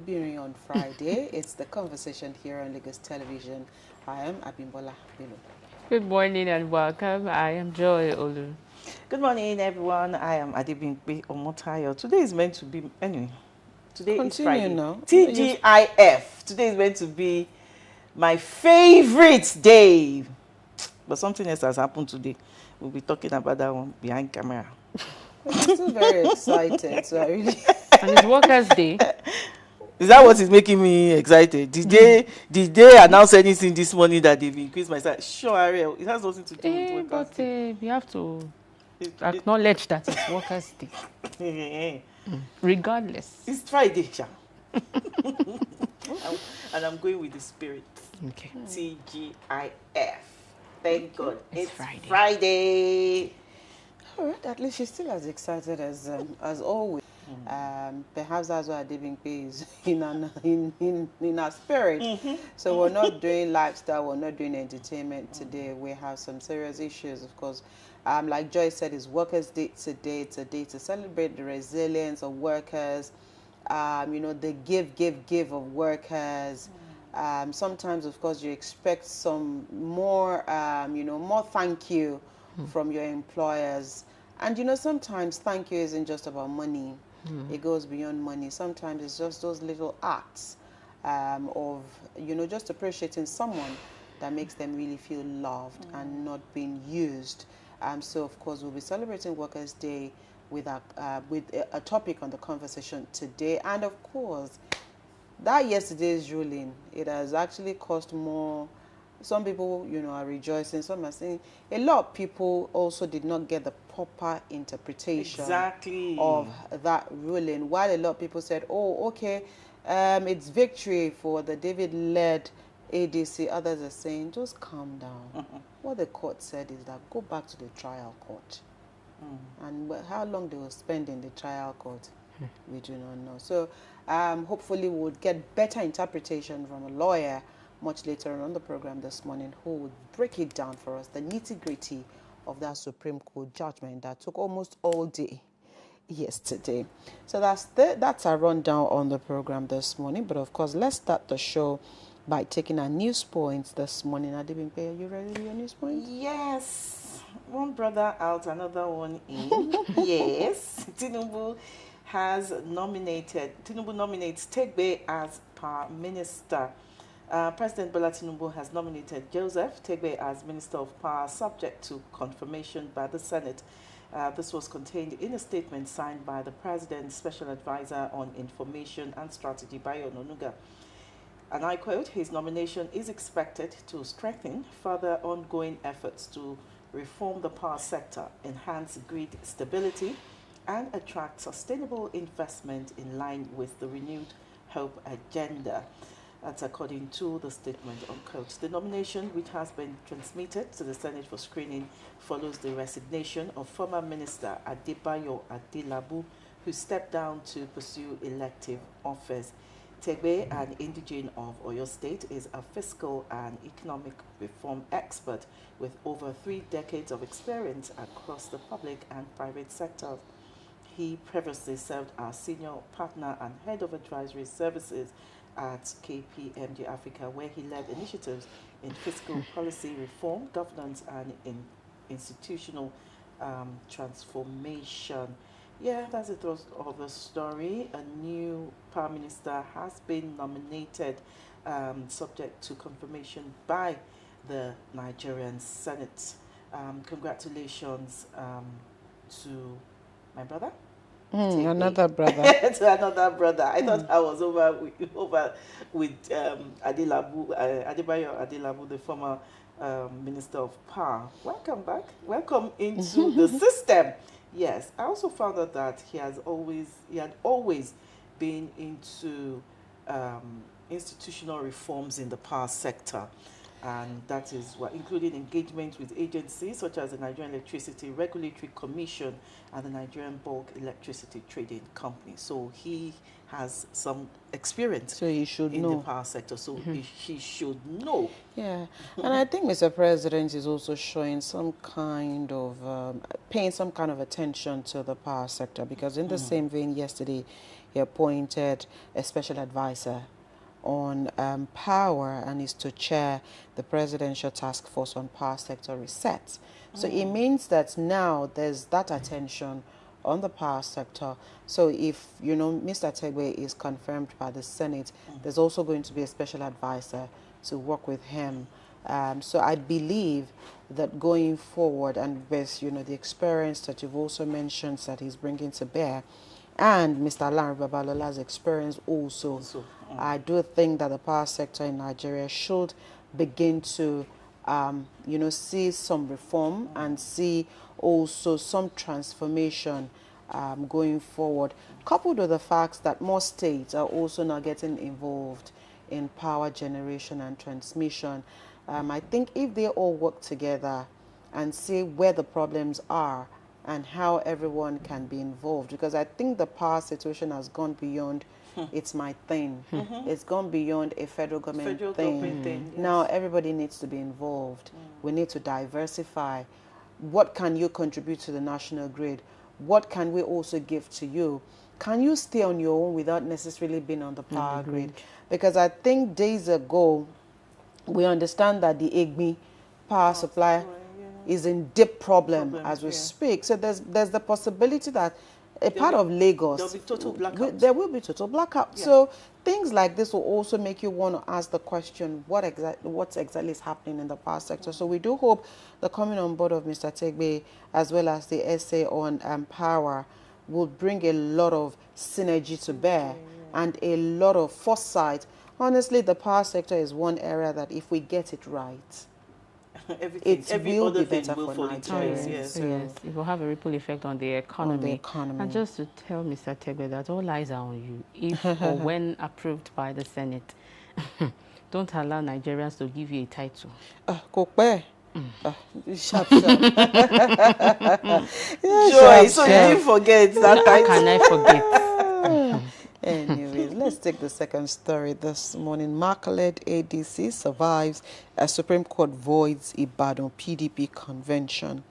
Obìnrin on Friday. It's the conversation here on Lagos Television. I am Abimbola Bello. Good morning and welcome. I am Joy Olu. Good morning, everyone. I am Adebimpe Omotayo. Today is meant to be, anyway, today is Continue Friday. now. TGIF. Today is meant to be my favorite day. But something else has happened today. We'll be talking about that one behind camera. But I'm still very excited, so I really... And it's Workers' Day. Is that what is making me excited? Did they announce anything this morning that they've increased my salary? Sure, Ariel. It has nothing to do with Workers' But Day. we have to acknowledge that it's Workers' Day. Regardless. It's Friday, Sha. And I'm going with the spirit. Okay. TGIF. Thank God. It's Friday. Friday. All right, at least she's still as excited as always. Perhaps that's why Adebimpe is in our spirit. So we're not doing lifestyle, we're not doing entertainment today. We have some serious issues, of course. Like Joy said, it's Workers' Day today. It's a day to celebrate the resilience of workers. The give of workers. Sometimes, of course, you expect some more, more thank you from your employers. And, sometimes thank you isn't just about money. It goes beyond money. Sometimes it's just those little acts of, just appreciating someone that makes them really feel loved and not being used. So, of course, we'll be celebrating Workers' Day with a topic on the conversation today. And, of course, that yesterday's ruling, it has actually cost more. Some people, are rejoicing. Some are saying a lot of people also did not get the proper interpretation of that ruling. While a lot of people said, oh, okay, it's victory for the David-led ADC. Others are saying, just calm down. What the court said is that go back to the trial court. And how long they will spend in the trial court, we do not know. So hopefully we'll get better interpretation from a lawyer much later on the program this morning, who would break it down for us, the nitty-gritty of that Supreme Court judgment that took almost all day yesterday. So that's our rundown on the program this morning. But of course, let's start the show by taking our news points this morning. Adebimpe, are you ready with your news points? Yes. One brother out, another one in. Yes. Tinubu nominates Tegbe as Power Minister. President Bola Tinubu has nominated Joseph Tegbe as Minister of Power, subject to confirmation by the Senate. This was contained in a statement signed by the President's Special Advisor on Information and Strategy, Bayo Onanuga. And I quote, his nomination is expected to strengthen further ongoing efforts to reform the power sector, enhance grid stability, and attract sustainable investment in line with the renewed hope agenda. That's according to the statement, unquote. The nomination, which has been transmitted to the Senate for screening, follows the resignation of former Minister Adebayo Adelabu, who stepped down to pursue elective office. Tegbe, an indigene of Oyo State, is a fiscal and economic reform expert with over 3 decades of experience across the public and private sectors. He previously served as senior partner and head of advisory services at KPMG Africa, where he led initiatives in fiscal policy reform, governance, and in institutional transformation. Yeah, that's the thrust of the story. A new Prime Minister has been nominated, subject to confirmation by the Nigerian Senate. Congratulations to my brother. Another brother. To another brother. I thought I was over with Adebayo Adelabu, the former Minister of Power. Welcome back. Welcome into the system. Yes, I also found out that he had always been into institutional reforms in the power sector. And that is what, including engagement with agencies such as the Nigerian Electricity Regulatory Commission and the Nigerian Bulk Electricity Trading Company. So he has some experience So he should know in the power sector. So he should know. Yeah, and I think Mr. President is also showing some kind of, paying some kind of attention to the power sector, because in the same vein yesterday, he appointed a special advisor on power and is to chair the Presidential Task Force on Power Sector Reset. So it means that now there's that attention on the power sector. So if, you know, Mr. Tegbe is confirmed by the Senate, there's also going to be a special advisor to work with him. So I believe that going forward, and with, you know, the experience that you've also mentioned that he's bringing to bear, and Mr. Lanre Babalola's experience also, I do think that the power sector in Nigeria should begin to, you know, see some reform and see also some transformation going forward, coupled with the fact that more states are also now getting involved in power generation and transmission. I think if they all work together and see where the problems are and how everyone can be involved, because I think the power situation has gone beyond it's my thing. It's gone beyond a federal government thing. Yes. Now everybody needs to be involved. We need to diversify. What can you contribute to the national grid? What can we also give to you? Can you stay on your own without necessarily being on the power grid? Because I think days ago, we understand that the EGMI power supply is in deep problem as we speak. So there's the possibility that a part of Lagos, there'll be total blackout. There will be total blackout. Yeah. So things like this will also make you want to ask the question, what exactly is happening in the power sector? So we do hope the coming on board of Mr. Tegbe, as well as the essay on power, will bring a lot of synergy to bear and a lot of foresight. Honestly, the power sector is one area that if we get it right, every will other be thing better will for fall into Nigeria. place. Yes. Yes, it will have a ripple effect on the economy. And just to tell Mr. Tegbe that all eyes are on you. If or when approved by the Senate, don't allow Nigerians to give you a title. Sharp. Joy, so you didn't forget that title. How can I forget? Anyways, let's take the second story this morning. Mark-led ADC survives as Supreme Court voids Ibadan PDP convention.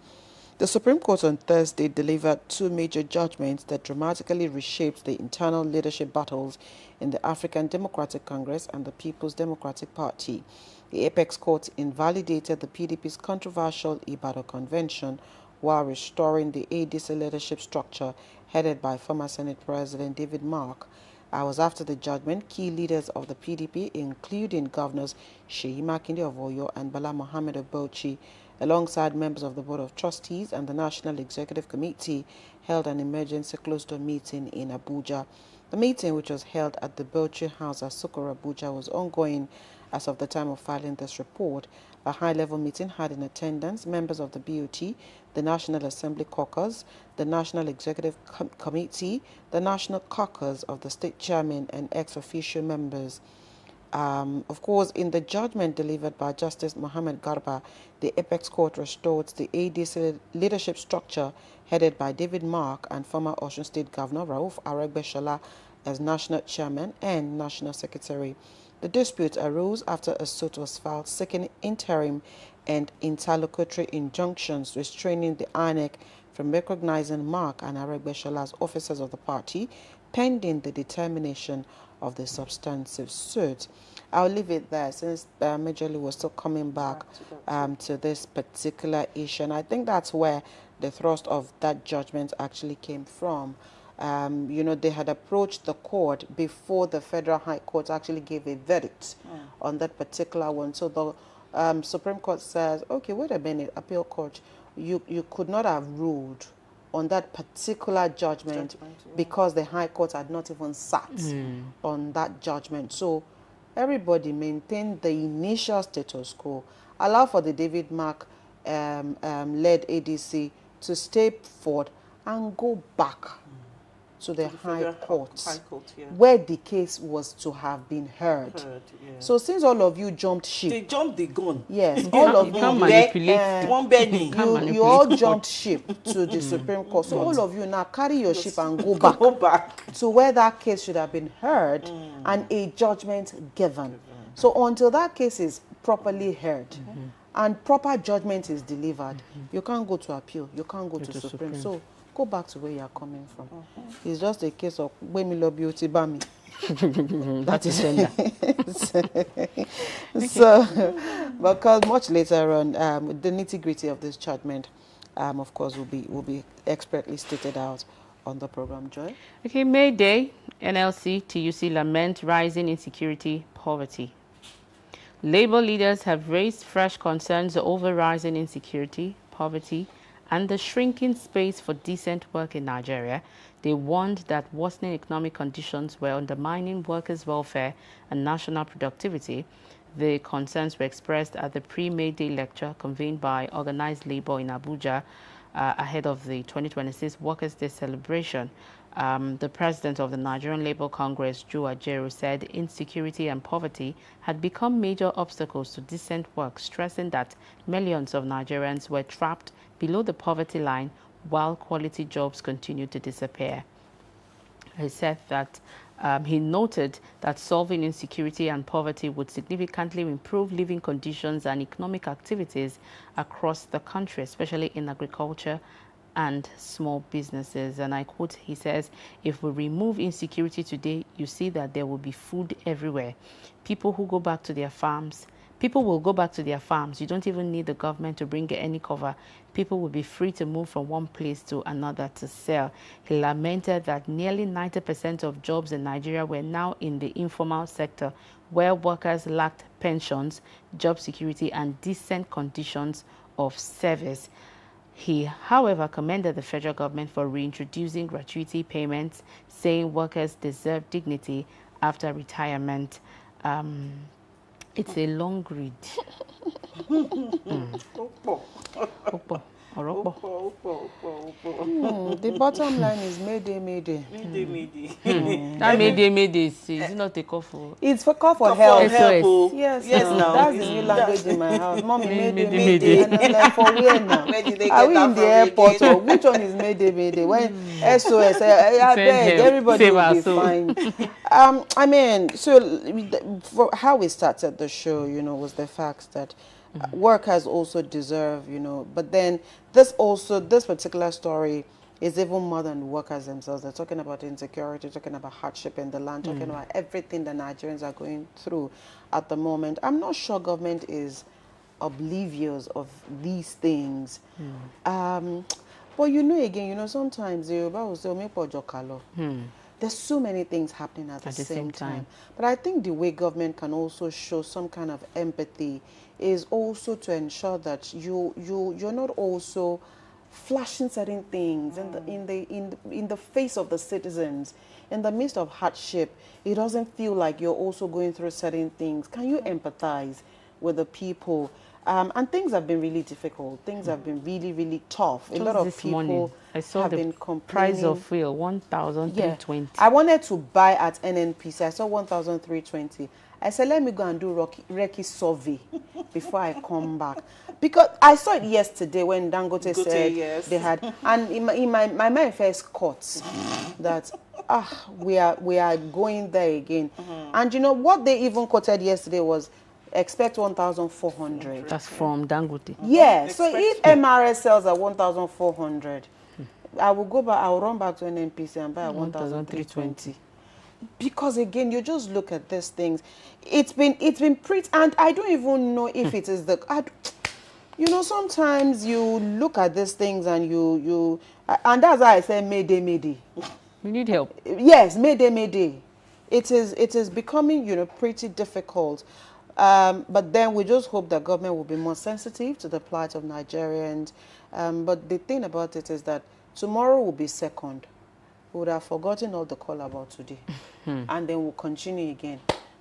The Supreme Court on Thursday delivered two major judgments that dramatically reshaped the internal leadership battles in the African Democratic Congress and the People's Democratic Party. The Apex Court invalidated the PDP's controversial Ibadan convention while restoring the ADC leadership structure headed by former Senate President David Mark. Hours after the judgment, key leaders of the PDP, including Governors Seyi Makinde of Oyo and Bala Mohammed of Bauchi, alongside members of the Board of Trustees and the National Executive Committee, held an emergency closed-door meeting in Abuja. The meeting, which was held at the Bauchi House at Sokoro, Abuja, was ongoing as of the time of filing this report. A high-level meeting had in attendance members of the BOT, the National Assembly Caucus, the National Executive Committee, the National Caucus of the State Chairman, and ex-officio members. Of course, in the judgment delivered by Justice Mohammed Garba, the Apex Court restored the ADC leadership structure headed by David Mark and former Osun State Governor Rauf Aregbesola as National Chairman and National Secretary. The dispute arose after a suit was filed seeking interim and interlocutory injunctions restraining the INEC from recognizing Mark and Aregbesola as officers of the party, pending the determination of the substantive suit. I'll leave it there since Major Lee was still coming back to this particular issue. And I think that's where the thrust of that judgment actually came from. You know, they had approached the court before the Federal High Court actually gave a verdict on that particular one. So the Supreme Court says, okay, wait a minute, appeal court, you could not have ruled on that particular judgment because the High Court had not even sat on that judgment. So everybody maintained the initial status quo, allow for the David Mark led ADC to step forward and go back to the High Court, where the case was to have been heard. So since all of you jumped ship, they jumped the gun. Yes, all of you, you all jumped ship to the Supreme Court. So all of you now carry your ship and go back to where that case should have been heard and a judgment given. So until that case is properly heard and proper judgment is delivered, you can't go to appeal, you can't go to Supreme. So go back to where you are coming from. It's just a case of when me love beauty bami. That is So, because much later on, the nitty-gritty of this judgment, of course, will be expertly stated out on the program. Joy? Okay, May Day, NLC, TUC lament rising insecurity, poverty. Labour leaders have raised fresh concerns over rising insecurity, poverty, and the shrinking space for decent work in Nigeria. They warned that worsening economic conditions were undermining workers' welfare and national productivity. The concerns were expressed at the pre-May Day lecture convened by Organized Labour in Abuja ahead of the 2026 Workers' Day celebration. The president of the Nigerian Labour Congress, Joe Ajaero, said insecurity and poverty had become major obstacles to decent work, stressing that millions of Nigerians were trapped below the poverty line while quality jobs continued to disappear. He said that he noted that solving insecurity and poverty would significantly improve living conditions and economic activities across the country, especially in agriculture and small businesses. And I quote, he says, if we remove insecurity today, you see that there will be food everywhere. People who go back to their farms, people will go back to their farms. You don't even need the government to bring any cover. People will be free to move from one place to another to sell. He lamented that nearly 90% of jobs in Nigeria were now in the informal sector, where workers lacked pensions, job security, and decent conditions of service. He, however, commended the federal government for reintroducing gratuity payments, saying workers deserve dignity after retirement. It's a long read. The bottom line is Mayday, Mayday. Mayday, Mayday. That Mayday is not a call for... It's for call for help. SOS. Yes, yes, no. now. That's the new language in my house. Mommy, Mayday, Mayday. Mayday. And I'm like, for where now? Where did they Are get we that in the from airport again? or which one is Mayday, Mayday? When SOS, I beg, help. everybody Save will our be soul. fine. I mean, so for how we started the show, was the fact that workers also deserve, but then this particular story is even more than workers themselves. They're talking about insecurity, talking about hardship in the land, talking about everything the Nigerians are going through at the moment. I'm not sure government is oblivious of these things. But again, sometimes Yoruba will say, there's so many things happening at the same time. But I think the way government can also show some kind of empathy is also to ensure that you're not also flashing certain things in the face of the citizens. In the midst of hardship, it doesn't feel like you're also going through certain things. Can you empathize with the people? And things have been really difficult. Things have been really, really tough. A lot of people I saw have the been complaining. price of fuel, 1,320. I wanted to buy at NNPC. I saw 1,320. I said, let me go and do recce survey before I come back. Because I saw it yesterday when Dangote said they had, and in my mind first caught that we are going there again. And what they even quoted yesterday was expect 1,400. That's from Dangote. Yeah. So if MRS sells at 1,400, I will go back. I will run back to NNPC and buy at 1,320. Because again, you just look at these things. It's been pretty, and I don't even know if it is sometimes you look at these things and and that's why I say Mayday, Mayday. We need help. Yes, Mayday, Mayday. It is becoming pretty difficult. But then we just hope that government will be more sensitive to the plight of Nigerians. But the thing about it is that tomorrow will be second. We would have forgotten all the call about today. And then we'll continue again.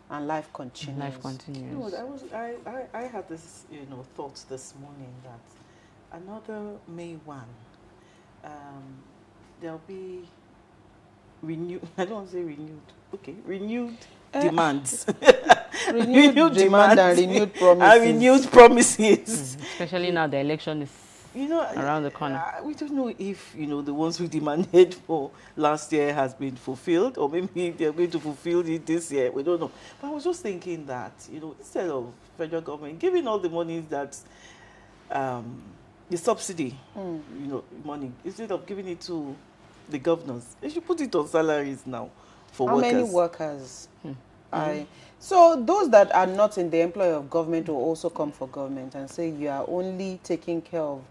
And life continues. Life continues. I had this, thought this morning that another May 1, there'll be renewed, I don't want to say renewed, okay, renewed demands. renewed demand and renewed promises. And renewed promises. Especially now the election is around the corner. We don't know if, the ones we demanded for last year has been fulfilled, or maybe they're going to fulfill it this year. We don't know. But I was just thinking that, instead of federal government giving all the money that the subsidy, you know, money, instead of giving it to the governors, they should put it on salaries now for How workers. many workers? So those that are not in the employ of government will also come for government and say you are only taking care of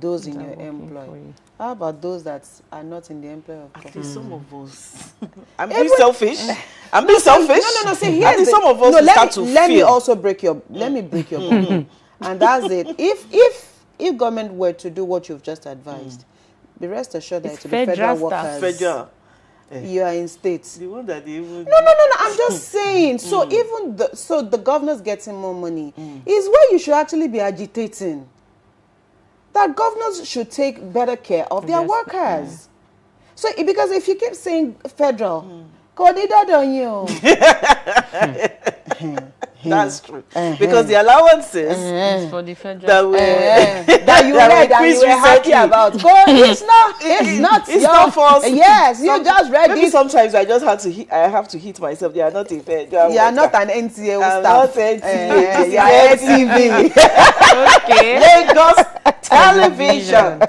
those in your employ. How about those that are not in the employ of government? At least some of us. I'm being selfish. I'm being selfish. No. See, here's some of us let me also break your bone. And that's it. If government were to do what you've just advised, be rest assured that it will be federal workers. Federal. You are in states. The one that they even No. I'm just saying. So even the governors getting more money is where you should actually be agitating. That governors should take better care of their workers. So because if you keep saying federal, coordinated on you. That's true. Because the allowances for the federal that you read and you were happy about. It's not for us. Yes, you just read maybe it. Sometimes I just have to hit myself. They are not a federal. You are not an NTA I'm staff. not NTA. You are TV. okay. Lagos television.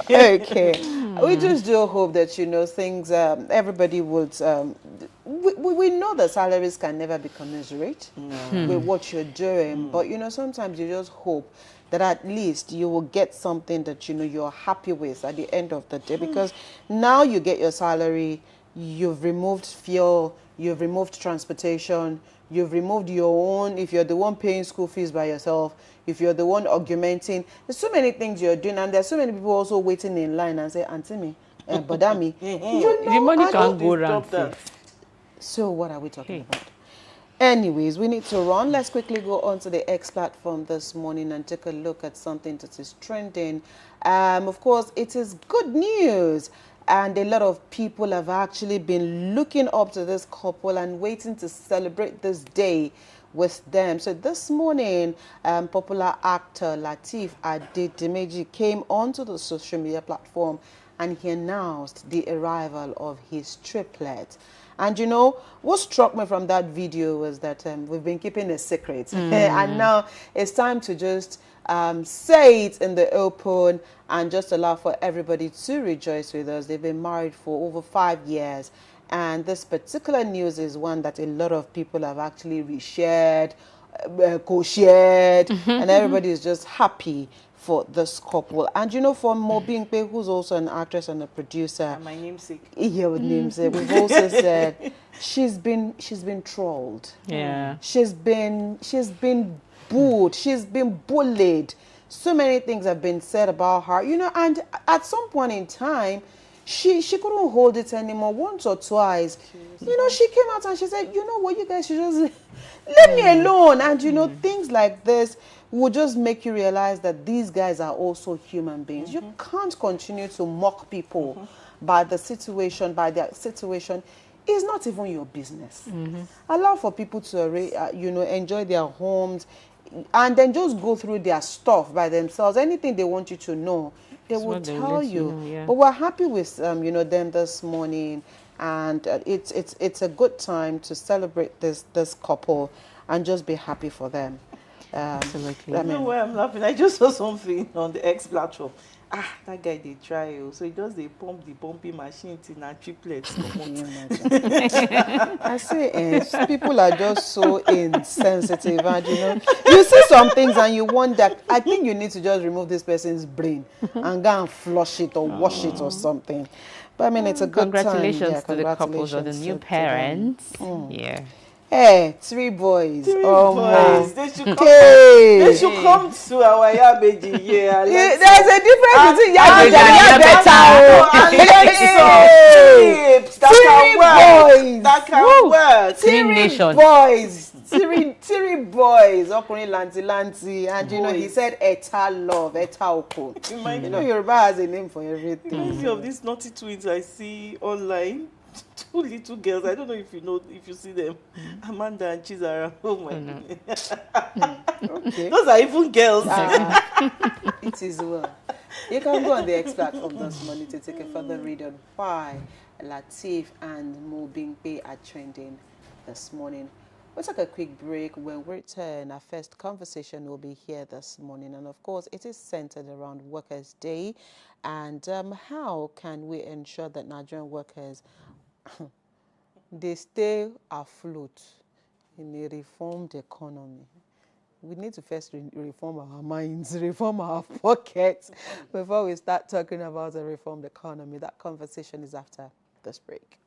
Okay. We just do hope that, you know, things, everybody would, we know that salaries can never be commensurate with what you're doing, but, you know, sometimes you just hope that at least you will get something that, you know, you're happy with at the end of the day, because now you get your salary, you've removed fuel, you've removed transportation, you've removed your own, if you're the one paying school fees by yourself, if you're the one augmenting, there's so many things you're doing, and there's so many people also waiting in line and say, Auntie me, Bodami, you know, the money can't go around. So what are we talking about? Anyways, we need to run. Let's quickly go on to the X platform this morning and take a look at something that is trending. Of course, it is good news. And a lot of people have actually been looking up to this couple and waiting to celebrate this day with them. So this morning, popular actor Lateef Adedimeji came onto the social media platform and he announced the arrival of his triplet. And you know, what struck me from that video was that we've been keeping a secret. And now it's time to just say it in the open and just allow for everybody to rejoice with us. They've been married for over 5 years. And this particular news is one that a lot of people have actually reshared, co-shared, and everybody is just happy for this couple. And you know, for Mobimpe, who's also an actress and a producer, And my namesake. Your namesake, we've also said she's been trolled. Yeah. She's been booed. She's been bullied. So many things have been said about her. You know, and at some point in time, she couldn't hold it anymore. Once or twice, you know, she came out and she said, you know what, you guys should just leave me alone. And you know, things like this will just make you realize that these guys are also human beings. You can't continue to mock people by their situation. It's not even your business. Allow for people to, you know, enjoy their homes and then just go through their stuff by themselves. Anything they want you to know, they will tell you. But we're happy with you know, them this morning, and it's a good time to celebrate this couple and just be happy for them. Absolutely. I know why I'm laughing. I just saw something on the X platform. That guy they try, so he does pump the pumping machine till na triplets. I say, people are just so insensitive, and you know, you see some things and you wonder. I think you need to just remove this person's brain and go and flush it or wash it or something. But I mean, it's a good congratulations time. to the couples or the new parents. Yeah. Hey, 3 boys. Three boys. They should come. Hey. They should come to our Yabeji here. There's a difference between Yabeji and That can work. Three boys. Three boys. Okuni lanti. And you know, he said Eta love, Eta oko. You know, Yoruba has a name for everything. Reminds me of these naughty twins I see online. 2 little girls. I don't know if you see them. Amanda and Chizara. Oh my goodness. Okay. Those are even girls. It is well. You can go on the X platform this morning to take a further read on why Lateef and Mobimpe are trending this morning. We'll take a quick break. When we return, our first conversation will be here this morning. And of course, it is centered around Workers' Day and how can we ensure that Nigerian workers, they stay afloat in a reformed economy. We need to first reform our minds, reform our pockets before we start talking about a reformed economy. That conversation is after this break.